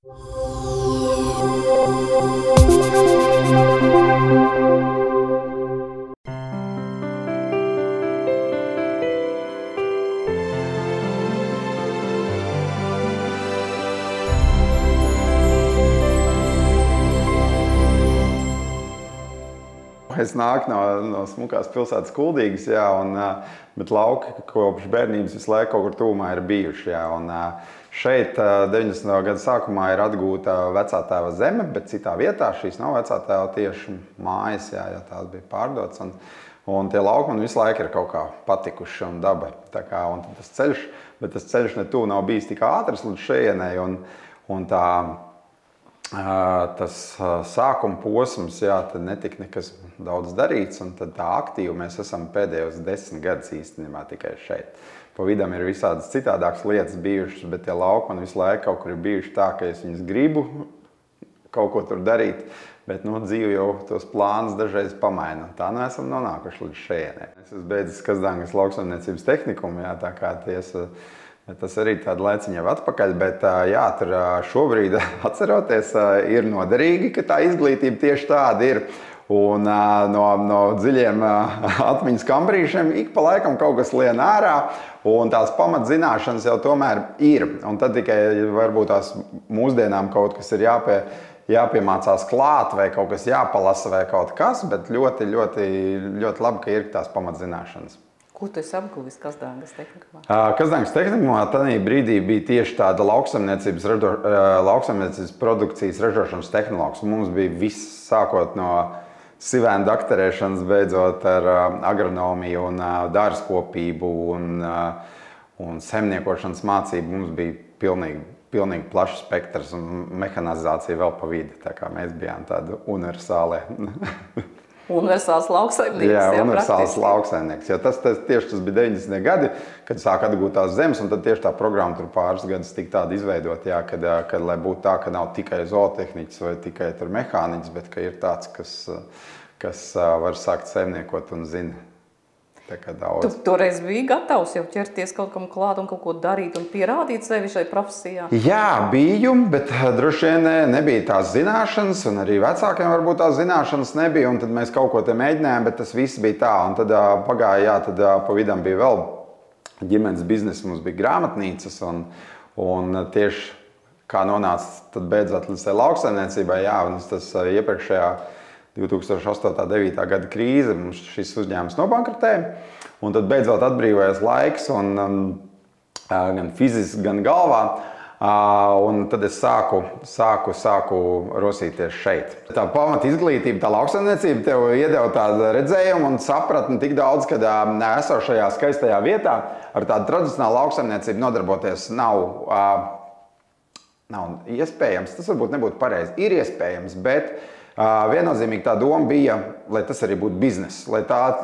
Es nāku no smukās pilsētas Kuldīgas, jā, bet lauki kopš bērnības visu laiku kaut kur tūmā ir bijuši. Jā, šeit 90. gada sākumā ir atgūta vecā tēva zeme, bet citā vietā šīs nav vecā tēva tieši mājas, jā, tās bija pārdotas. Un tie lauki man visu laiku ir kaut kā patikuši un daba. Un tas ceļš ne tuvu nav bijis tik ātrs līdz šejienei. Tas sākuma posms, jā, tad netika nekas daudz darīts, un tad tā aktīvi mēs esam pēdējos 10 gadus īstenībā tikai šeit. Pa vidam ir visādas citādākas lietas bijušas, bet tie lauki man visu laiku kaut kur ir bijuši tā, ka es viņus gribu kaut ko tur darīt, bet dzīve jau tos plānus dažreiz pamaina. Tā esam nonākuši līdz šejienei. Es esmu beidzis Kazdāngas lauksaimniecības tehnikumu, jā, tā kā tas arī tāda laiciņa jau atpakaļ, bet jā, tur šobrīd atceroties ir noderīgi, ka tā izglītība tieši tāda ir. Un no dziļiem atmiņas kambrīšiem ik pa laikam kaut kas lien ārā, un tās pamatzināšanas jau tomēr ir. Un tad tikai varbūt tās mūsdienām kaut kas ir jāpiemācās klāt, vai kaut kas jāpalasa, vai kaut kas, bet ļoti, ļoti, ļoti labi, ka ir tās pamatzināšanas. Ko tu esi apguvis Kazdāngas tehnikumā? Kazdāngas tehnikumā tajā brīdī bija tieši tāda lauksaimniecības produkcijas ražošanas tehnologs. Mums bija viss, sākot no sivēnu dakterēšanas, beidzot ar agronomiju un dārzkopību un zemniekošanas mācību. Mums bija pilnīgi plašs spektrs un mehanizācija vēl pa vidi. Tā kā mēs bijām tādi universāli. Universāls lauksaimnieks. Jā, universāls lauksaimnieks. Jo tas tieši tas bija 90. gadi, kad sāk atgūt tās zemes, un tad tieši tā programma tur pāris gadus tika tāda izveidot, jā, kad lai būtu tā, ka nav tikai zootehniķis vai tikai tur mehāniķis, bet ka ir tāds, kas var sākt saimniekot un zina. Tu toreiz biji gatavs jau ķerties kaut kam klāt un kaut ko darīt un pierādīt sevi šai profesijā? Jā, biju, bet droši vien nebija tās zināšanas, un arī vecākiem varbūt tās zināšanas nebija, un tad mēs kaut ko te mēģinājām, bet tas viss bija tā. Un tad pagāja, jā, tad pa vidam bija vēl ģimenes biznesa, mums bija grāmatnīcas, un tieši kā nonāca tad beidzot līdz tai lauksaimniecībai, jā, un tas iepriekšējā 2008.–2009. Gada krīze, mums šis uzņēmums nobankrotēja, un tad beidzot atbrīvojās laiks, gan fiziski, gan galvā, un tad es sāku rosīties šeit. Tā pamata izglītība, tā lauksaimniecība tev iedeva tādu redzējumu un sapratni tik daudz, kad esošajā skaistajā vietā ar tādu tradicionālu lauksaimniecību nodarboties nav iespējams. Tas varbūt nebūtu pareizi. Ir iespējams, bet viennozīmīgi tā doma bija, lai tas arī būtu bizness, lai tā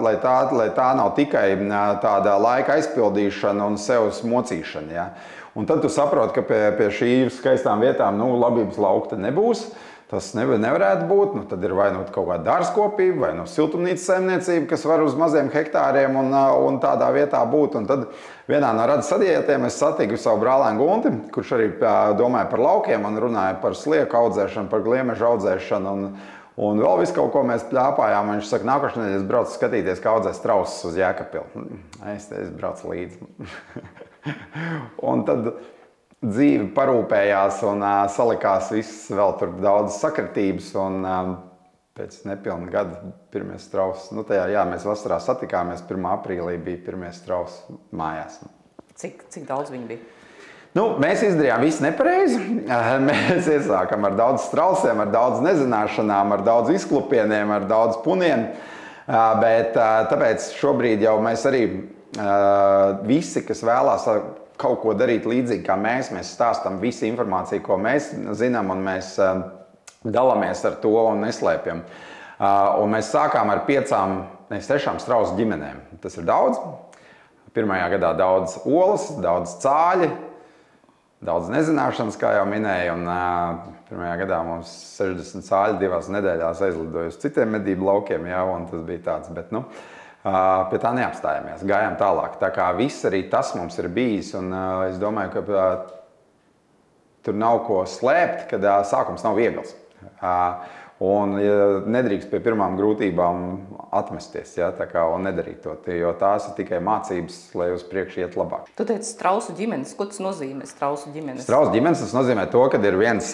nav tikai tāda laika aizpildīšana un sev mocīšana. Ja? Un tad tu saproti, ka pie šīm skaistām vietām labības lauka nebūs. Tas nevarētu būt. Tad ir vai kaut kāda dārzkopība, vai siltumnīcas saimniecība, kas var uz maziem hektāriem un tādā vietā būt. Un tad vienā no rada sadietiem es satiku savu brālēnu Gunti, kurš arī domāja par laukiem un runāja par slieku audzēšanu, par gliemežu audzēšanu un vēl visu kaut ko mēs pļāpājām. Viņš saka, nākošais nedēļas braucu skatīties, kā audzē strausus uz Jēkabpili. Es braucu līdzi. Un tad dzīve parūpējās un salikās viss vēl tur daudz sakritības, un pēc nepilna gada pirmie strausi. Mēs vasarā satikāmies, 1. aprīlī bija pirmie strausi mājās. Cik daudz viņi bija? Mēs izdarījām visu nepareizi. Mēs iesākam ar daudz strausiem, ar daudz nezināšanām, ar daudz izklupieniem, ar daudz puniem. Bet tāpēc šobrīd jau mēs arī visi, kas vēlās kaut ko darīt līdzīgi kā mēs stāstam visu informāciju, ko mēs zinām, un mēs dalāmies ar to un neslēpjam. Un mēs sākām ar 6 strausu ģimenēm. Tas ir daudz. Pirmajā gadā daudz olas, daudz cāļi, daudz nezināšanas, kā jau minēju. Un pirmajā gadā mums 60 cāļi 2 nedēļās aizlidoja uz citiem medību laukiem, jā, un tas bija tāds, bet pie tā neapstājāmies, gājām tālāk. Tā kā viss arī tas mums ir bijis, un es domāju, ka tur nav ko slēpt, kad sākums nav viegls. Un nedrīkst pie pirmām grūtībām atmesties, ja, un nedarīt to, jo tās ir tikai mācības, lai uz priekšu iet labāk. Tu teici Strausu ģimenes. Ko tas nozīmē, Strausu ģimenes? Strausu ģimenes tas nozīmē to, ka ir viens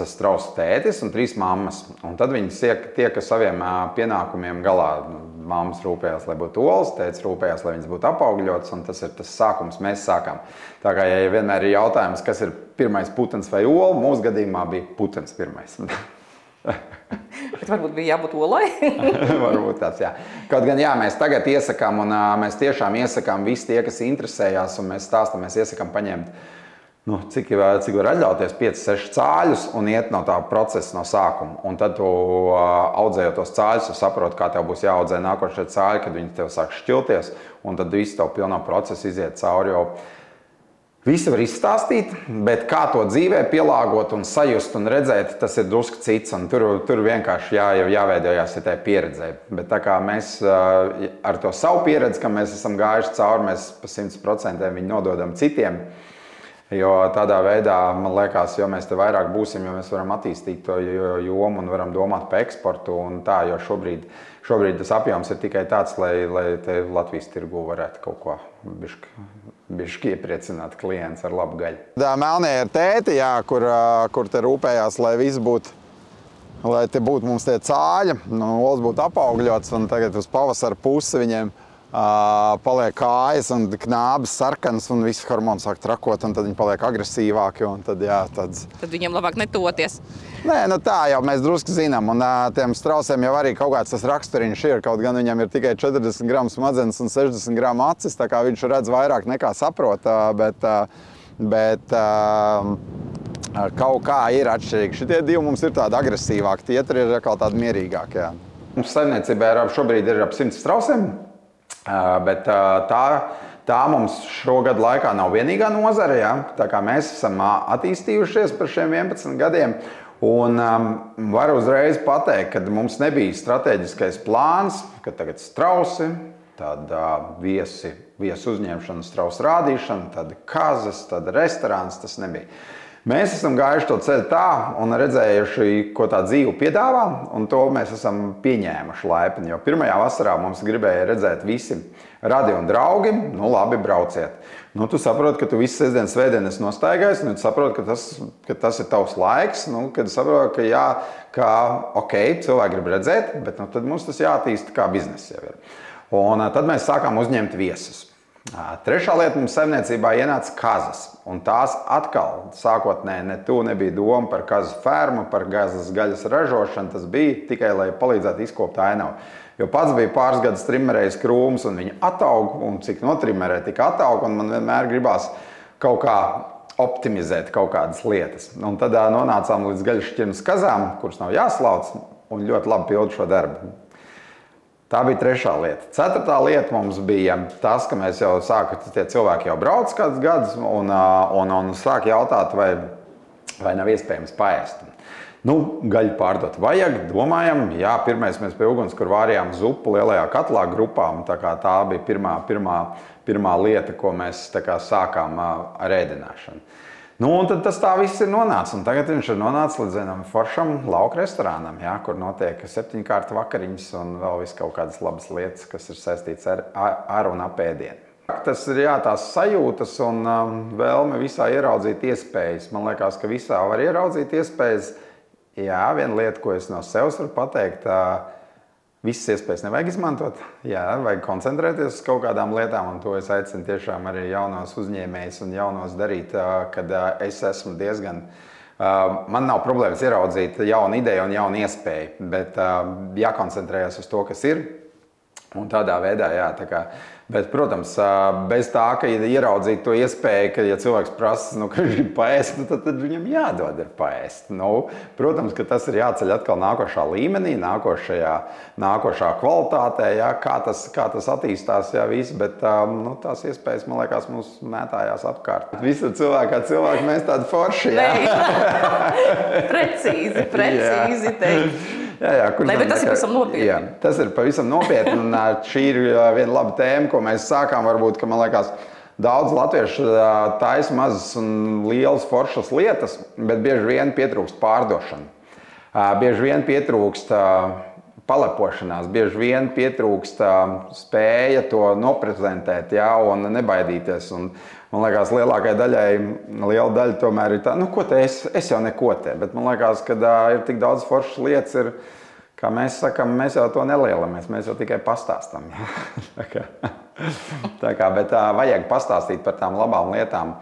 Strausu tētis un 3 mammas. Un tad viņas tiek ar saviem pienākumiem galā. Mammas rūpējās, lai būtu olas, tētis rūpējās, lai viņas būtu apaugļotas, un tas ir tas sākums, mēs sākām. Tā kā ja vienmēr ir jautājums, kas ir pirmais putens vai ola, mūsu gadījumā bija putens pirmais. Bet varbūt bija jābūt olai? Varbūt tāds, jā. Kaut gan, jā, mēs tagad iesakām, un mēs tiešām iesakām visi tie, kas interesējās, un mēs stāstam, mēs iesakām paņemt, cik var atļauties 5-6 cāļus un iet no tā procesa no sākuma. Un tad tu audzējot tos cāļus, tu saproti, kā tev būs jāaudzē nākošie cāļi, kad viņi tev sāk šķilties, un tad visu tev pilnā procesu iziet cauri, jo visi var izstāstīt, bet kā to dzīvē pielāgot un sajust un redzēt, tas ir drusku cits, un tur vienkārši jāveidojās tai pieredzē. Bet tā kā mēs ar to savu pieredzi, ka mēs esam gājuši cauri, mēs pa 100% viņu nododam citiem, jo tādā veidā, man liekas, jo mēs te vairāk būsim, jo mēs varam attīstīt to jomu un varam domāt par eksportu un tā, jo šobrīd tas apjoms ir tikai tāds, lai te Latvijas tirgu varētu kaut ko bišķi iepriecināt klients ar labu gaļu. Melnie ir tēti, jā, kur te rūpējās, lai viss būtu, lai te būtu mums tie cāļi, olas būtu apaugļots, un tagad uz pavasara pusi viņiem paliek kājas un knābes sarkanas, un viss hormons sāk trakot, un tad viņi paliek agresīvāki, un tad, jā, Tad viņiem labāk netuvoties. Nē, tā jau mēs drusku zinām, un tiem strausiem jau arī kaut kāds tas raksturiņš ir, kaut gan viņam ir tikai 40 gramu smadzenes un 60 gramu acis, tā kā viņš redz vairāk nekā saprot, bet kaut kā ir atšķirīgi. Šitie divi mums ir tādi agresīvāki, tie ir atkal tādi mierīgāki, jā. Mums saimniecībā šobrīd ir ap 100 strausiem, bet tā mums šogad laikā nav vienīgā nozare, ja? Tā kā mēs esam attīstījušies par šiem 11 gadiem, un varu uzreiz pateikt, ka mums nebija strateģiskais plāns, ka tagad strausi, tad viesu uzņemšana, strausu rādīšana, tad kazas, tad restorāns, tas nebija. Mēs esam gājuši to ceļu tā un redzējuši, ko tā dzīve piedāvā, un to mēs esam pieņēmuši laipni, jo pirmajā vasarā mums gribēja redzēt visi radi un draugi, labi, brauciet. Tu saproti, ka tu visu sestdienas svētdienas nostaigājies, tu saproti, ka tas ir tavs laiks, kad saproti, ka jā, ka ok, cilvēki grib redzēt, bet tad mums tas jātīsta kā biznesa jau ir. Un tad mēs sākām uzņemt viesus. Trešā lieta mums saimniecībā ienāca kazas, un tās atkal sākotnēji nebija doma par kazu fermu, par kazas gaļas ražošanu, tas bija tikai, lai palīdzētu izkopt ainavu. Jo pats bija pāris gadus trimerējis krūmus, un viņi ataug, un cik notrimerē, tik ataug, un man vienmēr gribās kaut kā optimizēt kaut kādas lietas. Un tad nonācām līdz gaļas šķirnes kazām, kuras nav jāslauc, un ļoti labi pildu šo darbu. Tā bija trešā lieta. Ceturtā lieta mums bija tas, ka mēs jau tie cilvēki jau brauc kādus gadus un sāk jautāt, vai nav iespējams paēst. Gaļu pārdot vajag, domājam, jā, pirmais mēs pie ugunskura vārījām zupu lielajā katlā grupām, tā kā tā bija pirmā lieta, ko mēs sākām ar ēdināšanu. Un tad tas tā viss ir nonācis, un tagad viņš ir nonācis līdz vienam foršam lauka restorānam, jā, kur notiek 7-kārta vakariņas un vēl viss kaut kādas labas lietas, kas ir saistīts ar un ap ēdienu. Tas ir, jā, tās sajūtas un vēlme visā ieraudzīt iespējas. Man liekas, ka visā var ieraudzīt iespējas. Jā, viena lieta, ko es no sevis varu pateikt, visas iespējas nevajag izmantot, jā, vajag koncentrēties uz kaut kādām lietām, un to es aicinu tiešām arī jaunos uzņēmējus un jaunos darīt, kad es esmu diezgan, man nav problēmas ieraudzīt jaunu ideju un jaunu iespēju, bet jākoncentrējas uz to, kas ir, un tādā veidā, jā, tā kā, bet, protams, bez tā, ka ieraudzītu to iespēju, ka, ja cilvēks prasa, ka viņš grib paēst, tad viņam jādod ir paēst. Protams, ka tas ir jāceļ atkal nākošā līmenī, nākošā kvalitātē, jā, kā tas attīstās, jā, viss, bet tās iespējas, man liekas, mums mētājās apkārt. Visi cilvēki, mēs tādi forši, jā. Precīzi teikt. Jā, bet tas ir pavisam nopietni. Jā, tas ir pavisam nopietni, un šī ir viena laba tēma, ko mēs sākām, varbūt, ka man liekas, daudz latviešu taisa mazas un lielas foršas lietas, bet bieži vien pietrūkst pārdošana. Bieži vien pietrūkst palepošanās, bieži vien pietrūkst spēja to noprezentēt, jā, un nebaidīties. Un, man liekas, liela daļa tomēr ir tā, nu, ko te es jau neko te, bet man liekas, ka ir tik daudz foršas lietas, kā mēs sakam, mēs jau to nelielamies, mēs jau tikai pastāstam. Bet vajag pastāstīt par tām labām lietām.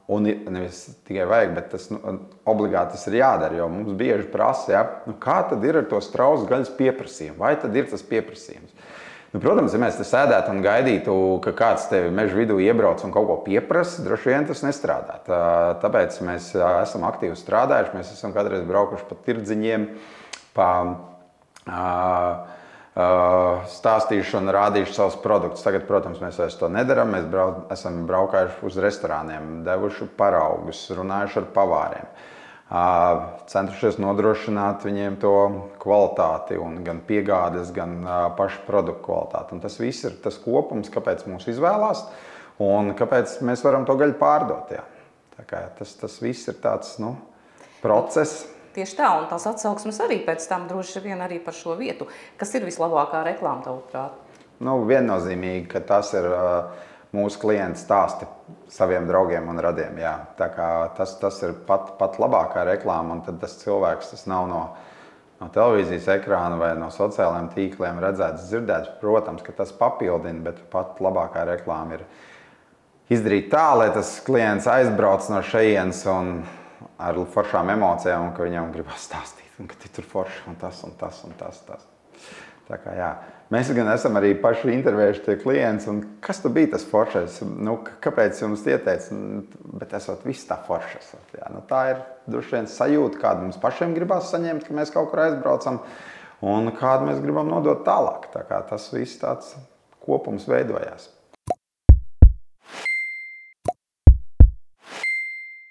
Un nevis tikai vajag, bet tas obligāti tas ir jādara, jo mums bieži prasa, ja, nu, kā tad ir ar to strausu gaļas pieprasījumu? Vai tad ir tas pieprasījums? Nu, protams, ja mēs te sēdētu un gaidītu, ka kāds tevi meža vidū iebrauc un kaut ko pieprasa, droši vien tas nestrādā. Tāpēc mēs esam aktīvi strādājuši, mēs esam kādreiz braukuši pa tirdziņiem, pa stāstīšanu, rādījuši savus produktus. Tagad, protams, mēs vairs to nedaram, mēs esam braukājuši uz restorāniem, devuši paraugus, runājuši ar pavāriem. Centušies nodrošināt viņiem to kvalitāti, un gan piegādes, gan pašu produktu kvalitāti. Un tas viss ir tas kopums, kāpēc mūs izvēlās un kāpēc mēs varam to gaļu pārdot. Jā. Tā kā tas viss ir tāds process. Tieši tā, un tās atsauksmes arī pēc tam droši vien arī par šo vietu. Kas ir vislabākā reklāma tavuprāt? Viennozīmīgi, ka tas ir mūsu klienti stāsti saviem draugiem un radiem. Jā. Tā kā tas ir pat labākā reklāma, un tad tas cilvēks, tas nav no televīzijas ekrāna vai no sociālajiem tīkliem redzēts, dzirdēts. Protams, ka tas papildina, bet pat labākā reklāma ir izdarīt tā, lai tas klients aizbrauc no šejienes un ar foršām emocijām, un ka viņam gribas stāstīt, un ka tur forši un tas un tas un tas. Tā kā jā. Mēs gan esam arī paši intervējuši tie klients, un kas tu bija tas foršais? Kāpēc jums ieteica? Bet esot viss tā foršas. Jā. Tā ir droši vien sajūta, kādu mums pašiem gribas saņemt, ka mēs kaut kur aizbraucam, un kādu mēs gribam nodot tālāk. Tā kā tas viss tāds kopums veidojās.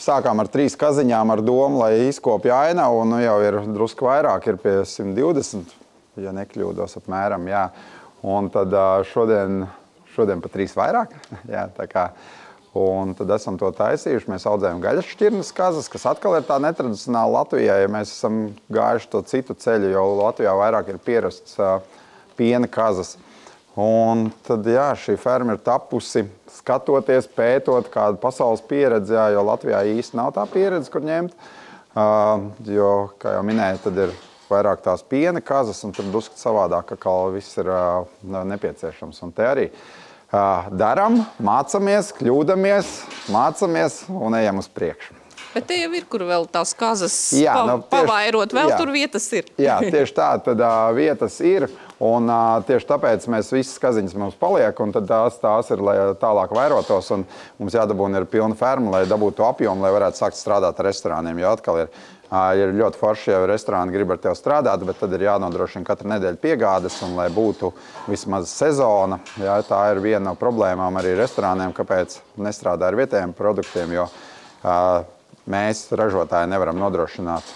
Sākām ar 3 kaziņām ar domu, lai izkopja ainavu, un jau ir drusku vairāk, ir pie 120, ja nekļūdos apmēram, jā. Un tad šodien pa 3 vairāk, jā, tā kā. Un tad esam to taisījuši, mēs audzējam gaļas šķirnes kazas, kas atkal ir tā netradicionāla Latvijā, ja mēs esam gājuši to citu ceļu, jo Latvijā vairāk ir pierasts piena kazas. Un tad, jā, šī ferma ir tapusi skatoties, pētot kādu pasaules pieredzi, jā, jo Latvijā īsti nav tā pieredze, kur ņemt. Jo, kā jau minēju, tad ir vairāk tās piena kazas, un tur drusku savādāk, ka viss ir nepieciešams. Un te arī daram, mācamies, kļūdamies, mācamies un ejam uz priekšu. Bet te jau ir, kur vēl tās kazas pavairot, vēl tur vietas ir. Jā, tieši tā, tad vietas ir. Un tieši tāpēc mēs visas kaziņas mums paliek, un tad tās ir, lai tālāk vairotos, un mums jādabūna ir pilna ferma, lai dabūtu apjomu, lai varētu sākt strādāt ar restorāniem, jo atkal ir ļoti forši, ja restorāni grib ar tevi strādāt, bet tad ir jānodrošina katru nedēļu piegādes, un lai būtu vismaz sezona. Jā, tā ir viena no problēmām arī restorāniem, kāpēc nestrādā ar vietējiem produktiem, jo mēs, ražotāji, nevaram nodrošināt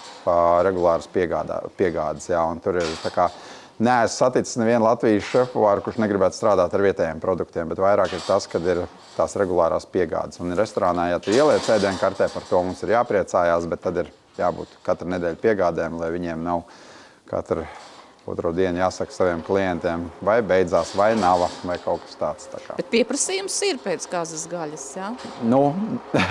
regulāras piegādes, jā, un tur ir tā kā neesmu saticis nevienu Latvijas šefpavāru, kurš negribētu strādāt ar vietējiem produktiem, bet vairāk ir tas, kad ir tās regulārās piegādes. Un restorānā, ja tu ieliec ēdienkartē, par to mums ir jāpriecājās, bet tad ir jābūt katru nedēļu piegādēm, lai viņiem nav katru otro dienu jāsaka saviem klientiem, vai beidzās, vai nav, vai kaut kas tāds. Tā kā. Bet pieprasījums ir pēc kazas gaļas, jā?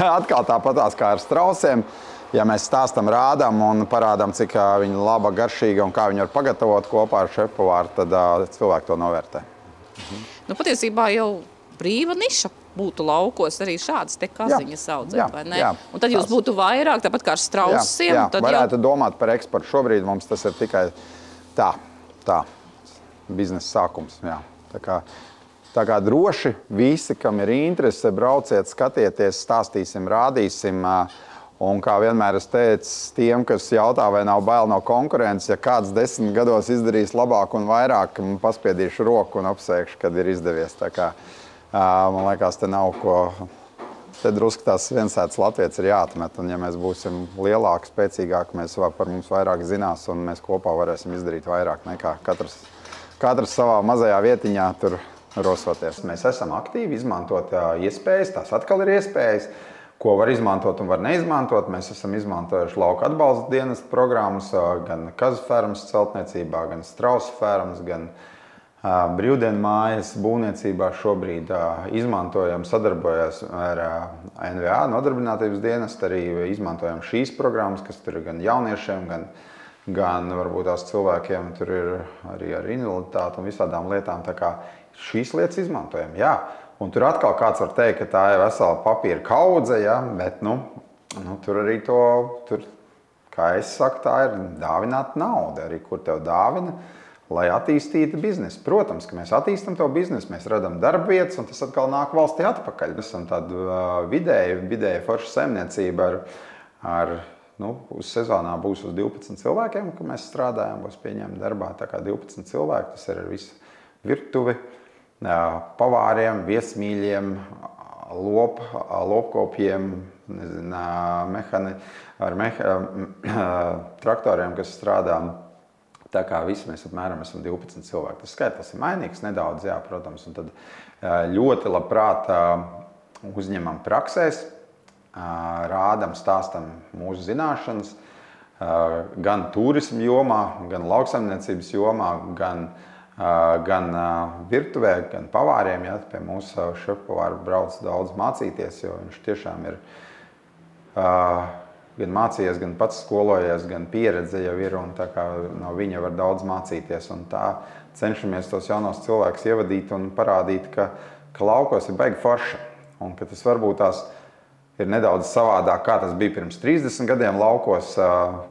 Atkal tāpatās kā ar strausiem. Ja mēs stāstam, rādām un parādām, cik viņa laba, garšīga un kā viņa var pagatavot kopā ar šefpavāru, tad cilvēki to novērtē. Patiesībā jau brīva niša būtu laukos arī šādas te kaziņas audzēt, vai ne? Jā, un tad jūs būtu vairāk, tāpat kā ar strausiem. Jā, varētu domāt par eksportu. Šobrīd mums tas ir tikai tā biznesa sākums. Jā. Tā kā droši visi, kam ir interese, brauciet, skatieties, stāstīsim, rādīsim. Un kā vienmēr es teicu tiem, kas jautā, vai nav bail no konkurences, ja kāds 10 gados izdarīs labāk un vairāk, paspiedīšu roku un apsveikšu, kad ir izdevies. Tā kā, man liekas, te nav ko, te drusku tās viensētas latvietis ir jāatmet. Un ja mēs būsim lielāki, spēcīgāki, par mums vairāk zinās un mēs kopā varēsim izdarīt vairāk nekā katrs savā mazajā vietiņā tur rosoties. Mēs esam aktīvi izmantot iespējas, tās atkal ir iespējas, ko var izmantot un var neizmantot. Mēs esam izmantojuši lauka atbalsta dienesta programmas, gan Kazu fermas celtniecībā, gan Strausu fermas, gan brīvdienu mājas būvniecībā šobrīd izmantojam, sadarbojas ar NVA, nodarbinātības dienestu, arī izmantojam šīs programmas, kas tur ir gan jauniešiem, gan varbūt tās cilvēkiem tur ir arī ar invaliditāti un visādām lietām. Tā kā šīs lietas izmantojam, jā. Un tur atkal kāds var teikt, ka tā ir vesela papīra kaudze, ja, bet tur arī tur, kā es saku, tā ir dāvināta nauda, arī kur tev dāvina, lai attīstītu biznesu. Protams, ka mēs attīstam to biznesu, mēs radam darbvietas, un tas atkal nāk valstī atpakaļ. Mēs esam tāda vidēja forša saimniecība uz sezonā būs uz 12 cilvēkiem, ka mēs strādājam, būs pieņemti darbā. Tā kā 12 cilvēki, tas ir ar visu virtuvi, pavāriem, viesmīļiem, lopkopiem, traktoriem, kas strādā. Tā kā visi mēs apmēram esam 12 cilvēki. Tas skaitlis ir mainīgs nedaudz, jā, protams. Un tad ļoti labprāt uzņemam praksēs, rādam, stāstam mūsu zināšanas, gan turismu jomā, gan lauksaimniecības jomā, gan virtuvē, gan pavāriem. Jā, pie mūsu šefpavāra brauc daudz mācīties, jo viņš tiešām ir gan mācījies, gan pats skolojies, gan pieredze jau ir, un tā kā no viņa var daudz mācīties. Un tā cenšamies tos jaunos cilvēkus ievadīt un parādīt, ka laukos ir baigi forša. Un ka tas varbūt tās ir nedaudz savādāk, kā tas bija pirms 30 gadiem laukos,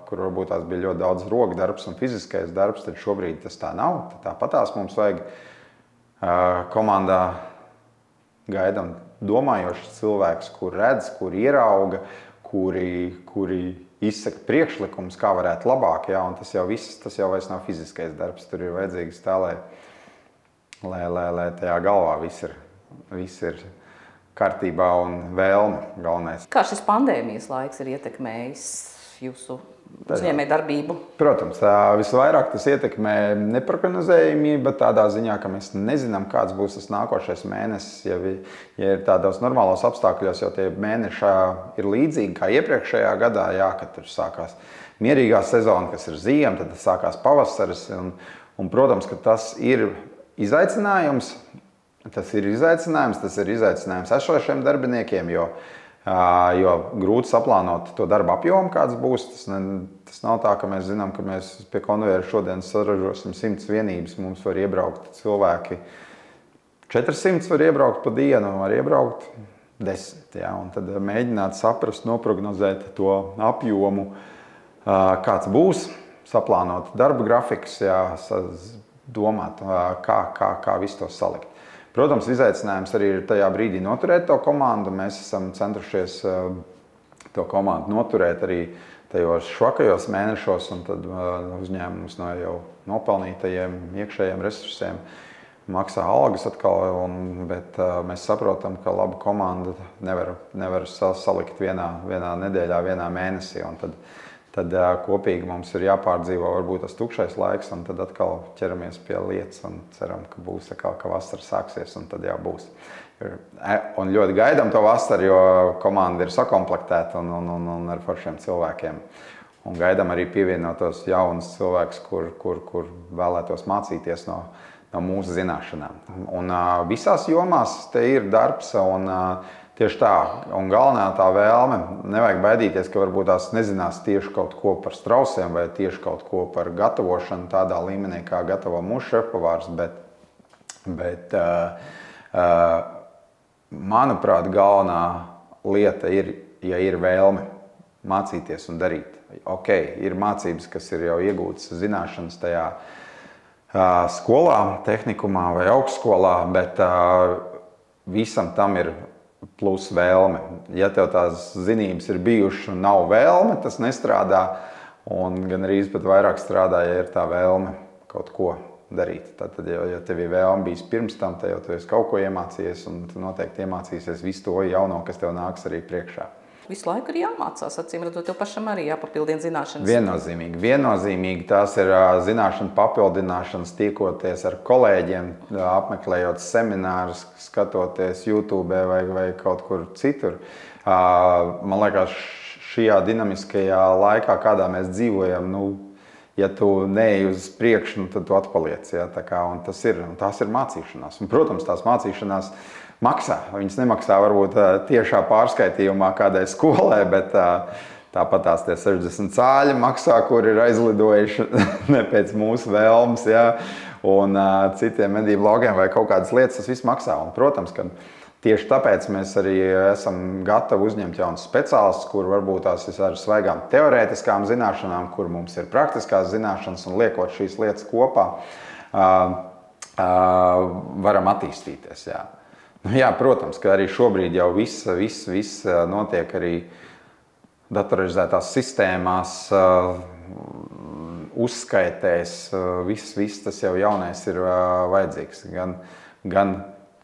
kur varbūt tās bija ļoti daudz rokdarbs un fiziskais darbs, tad šobrīd tas tā nav. Tāpatās mums vajag komandā gaidam domājošs cilvēks, kur redz, kur ierauga, kuri izsaka priekšlikums, kā varētu labāk, jā, un tas jau vairs nav fiziskais darbs. Tur ir vajadzīgs tā, lai tajā galvā viss ir kārtībā un vēlme galvenais. Kā šis pandēmijas laiks ir ietekmējis jūsu uzņēmējdarbību? Protams, visvairāk tas ietekmē neprognozējamība tādā ziņā, ka mēs nezinām, kāds būs tas nākošais mēnesis. Ja ir tādos normālos apstākļos, jau tie mēneši ir līdzīgi kā iepriekšējā gadā, jā, kad tur sākās mierīgā sezona, kas ir ziema, tad sākās pavasaris. Un, protams, ka tas ir izaicinājums. Tas ir izaicinājums esošiem darbiniekiem, jo grūti saplānot to darba apjomu, kāds būs. Tas nav tā, ka mēs zinām, ka mēs pie konvejeru šodien saražosim 100 vienības. Mums var iebraukt cilvēki 400 var iebraukt pa dienu, var iebraukt 10. Ja? Un tad mēģināt saprast, noprognozēt to apjomu, kāds būs, saplānot darba grafikus, ja? Domāt, kā visu to salikt. Protams, izaicinājums arī ir tajā brīdī noturēt to komandu. Mēs esam centušies to komandu noturēt arī tajos švakajos mēnešos, un tad uzņēmums no jau nopelnītajiem iekšējiem resursiem maksā algas atkal, bet mēs saprotam, ka laba komanda nevar salikt vienā nedēļā, vienā mēnesī, un tad kopīgi mums ir jāpārdzīvo varbūt tas tukšais laiks, un tad atkal ķeramies pie lietas un ceram, ka būs atkal, ka vasara sāksies, un tad jau būs. Un ļoti gaidām to vasaru, jo komanda ir sakomplektēta un ar foršiem cilvēkiem. Un gaidām arī pievienotos jaunus cilvēkus, kur vēlētos mācīties no mūsu zināšanām. Un visās jomās te ir darbs, un tieši tā, un galvenā tā vēlme, nevajag baidīties, ka varbūt tās nezinās tieši kaut ko par strausiem vai tieši kaut ko par gatavošanu tādā līmenī, kā gatavo mūsu šefpavārs, bet manuprāt, galvenā lieta ir, ja ir vēlme mācīties un darīt. Ok, ir mācības, kas ir jau iegūtas zināšanas tajā skolā, tehnikumā vai augstskolā, bet visam tam ir plus vēlme. Ja tev tās zinības ir bijušas un nav vēlme, tas nestrādā, un gan arī pat vairāk strādā, ja ir tā vēlme kaut ko darīt. Tad, ja tev ir vēlme bijis pirms tam, tad jau tu esi kaut ko iemācījies, un tu noteikti iemācīsies visu to jauno, kas tev nāks arī priekšā. visu laiku ir jāmācās, acīm redzot, tev pašam arī jāpapildina zināšanas. Viennozīmīgi tās ir zināšanu papildināšanas, tiekoties ar kolēģiem, apmeklējot seminārus, skatoties YouTube vai kaut kur citur. Man liekas, šajā dinamiskajā laikā, kādā mēs dzīvojam, ja tu neej uz priekšu, tad tu atpaliec. Ja? Tās ir mācīšanās. Un, protams, tās mācīšanās maksā. Viņas nemaksā varbūt tiešā pārskaitījumā kādai skolai, bet tāpat tās tie 60 cāļi maksā, kur ir aizlidojuši ne pēc mūsu vēlmes, ja? Un citiem medību laugiem vai kaut kādas lietas, tas viss maksā. Un, protams, ka tieši tāpēc mēs arī esam gatavi uzņemt jaunus speciālistus, kur varbūt tās ir ar svaigām teorētiskām zināšanām, kur mums ir praktiskās zināšanas, un liekot šīs lietas kopā, varam attīstīties. Jā. Jā, protams, ka arī šobrīd jau viss notiek arī datorizētās sistēmās, uzskaitēs, viss tas jau jaunais ir vajadzīgs.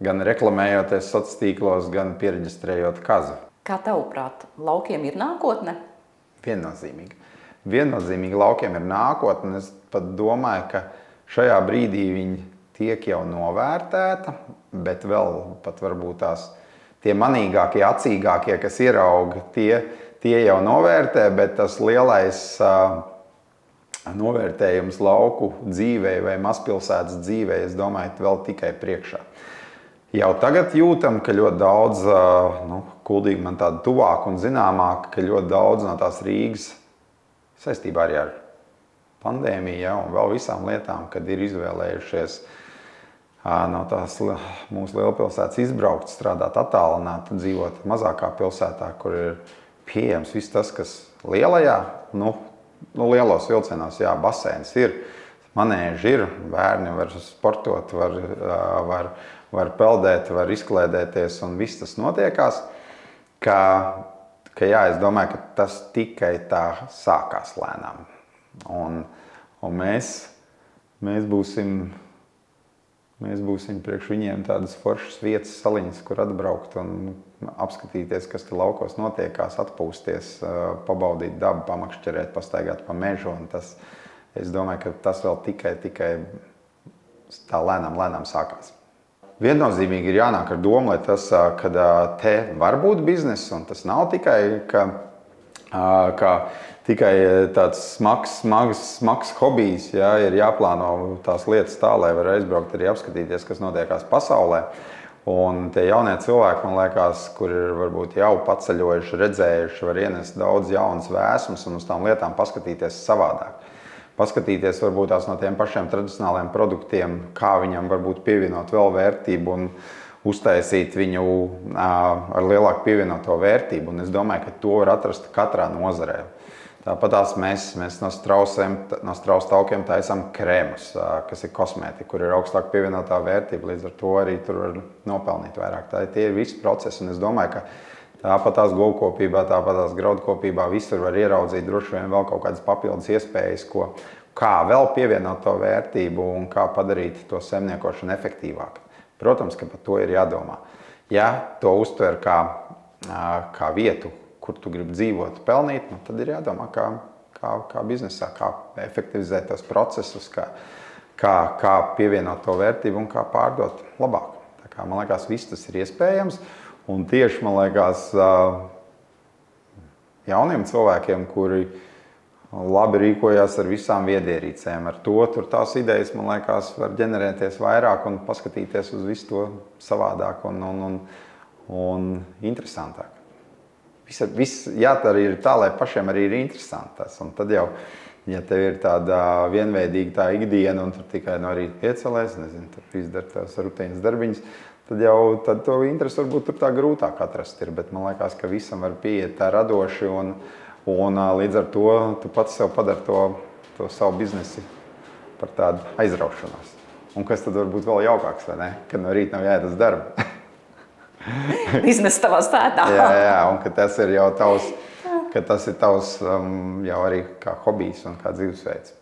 Gan reklamējoties sociālos tīklos, gan pieregistrējot kazu. Kā tavuprāt, laukiem ir nākotne? Viennozīmīgi. Viennozīmīgi laukiem ir nākotne. Es pat domāju, ka šajā brīdī viņi tiek jau novērtēta, bet vēl pat varbūt tie manīgākie, acīgākie, kas ierauga, tie jau novērtē, bet tas lielais novērtējums lauku dzīvei vai mazpilsētas dzīvei, es domāju, vēl tikai priekšā. Jau tagad jūtam, ka ļoti daudz, Kuldīga man tāda tuvāk un zināmāk, ka ļoti daudz no tās Rīgas saistībā arī ar pandēmiju, ja, un vēl visām lietām, kad ir izvēlējušies no tās mūsu lielpilsētas izbraukt, strādāt attālināti, dzīvot mazākā pilsētā, kur ir pieejams viss tas, kas lielajā, lielos vilcienos, jā, baseins ir, manēži ir, bērni var sportot, var peldēt, var izklēdēties, un viss tas notiekās, ka jā, es domāju, ka tas tikai tā sākās lēnām. Un mēs būsim priekš viņiem tādas foršas vietas saliņas, kur atbraukt un apskatīties, kas te laukos notiekās, atpūsties, pabaudīt dabu, pamakšķerēt, pastaigāt pa mežu. Un es domāju, ka tas vēl tikai tā lēnām sākās. Viennozīmīgi ir jānāk ar domu, lai tas, kad te var būt bizness, un tas nav tikai, tikai tāds smags hobijs, ja, ir jāplāno tās lietas tā, lai var aizbraukt arī apskatīties, kas notiekās pasaulē. Un tie jaunie cilvēki, man liekas, kur ir varbūt jau paceļojuši, redzējuši, var ienest daudz jaunas vēsmas un uz tām lietām paskatīties savādāk. Paskatīties varbūt tās no tiem pašiem tradicionāliem produktiem, kā viņam varbūt pievienot vēl vērtību un uztaisīt viņu ar lielāku pievienoto vērtību. Un es domāju, ka to var atrast katrā nozarē. Tāpat mēs no strausa taukiem taisām krēmus, kas ir kosmētika, kur ir augstāka pievienotā vērtība. Līdz ar to arī tur var nopelnīt vairāk. Tie ir visi procesi, un es domāju, ka tāpat tās govkopībā, tāpat tās graudkopībā visur var ieraudzīt droši vien vēl kaut kādas papildus iespējas, kā vēl pievienot to vērtību un kā padarīt to saimniekošanu efektīvāku. Protams, ka par to ir jādomā. Ja to uztver kā vietu, kur tu gribi dzīvot, pelnīt, tad ir jādomā, kā biznesā, kā efektivizēt tos procesus, kā pievienot to vērtību un kā pārdot labāk. Tā kā, man liekas, viss tas ir iespējams. Un tieši, man liekas, jauniem cilvēkiem, kuri labi rīkojās ar visām viedierīcēm, ar to, tur tās idejas, man liekas, var ģenerēties vairāk un paskatīties uz visu to savādāk un interesantāk. Viss jādara ir tā, lai pašiem arī ir interesantas. Un tad jau, ja tev ir tāda vienveidīga tā ikdiena un tur tikai no rīta piecelies, nezinu, tur izdara tās rutīnas darbiņas, tad to interesi varbūt tur tā grūtāk atrast ir, bet man liekas, ka visam var pieiet tā radoši un līdz ar to tu pats sev padari to savu biznesi par tādu aizraušanos. Un kas tad var būt vēl jaukāks, vai ne? Kad no rīta nav jāiet uz darbu. Biznesa tavā sētā. Jā, un ka tas ir jau tavs jau arī kā hobijs un kā dzīvesveids.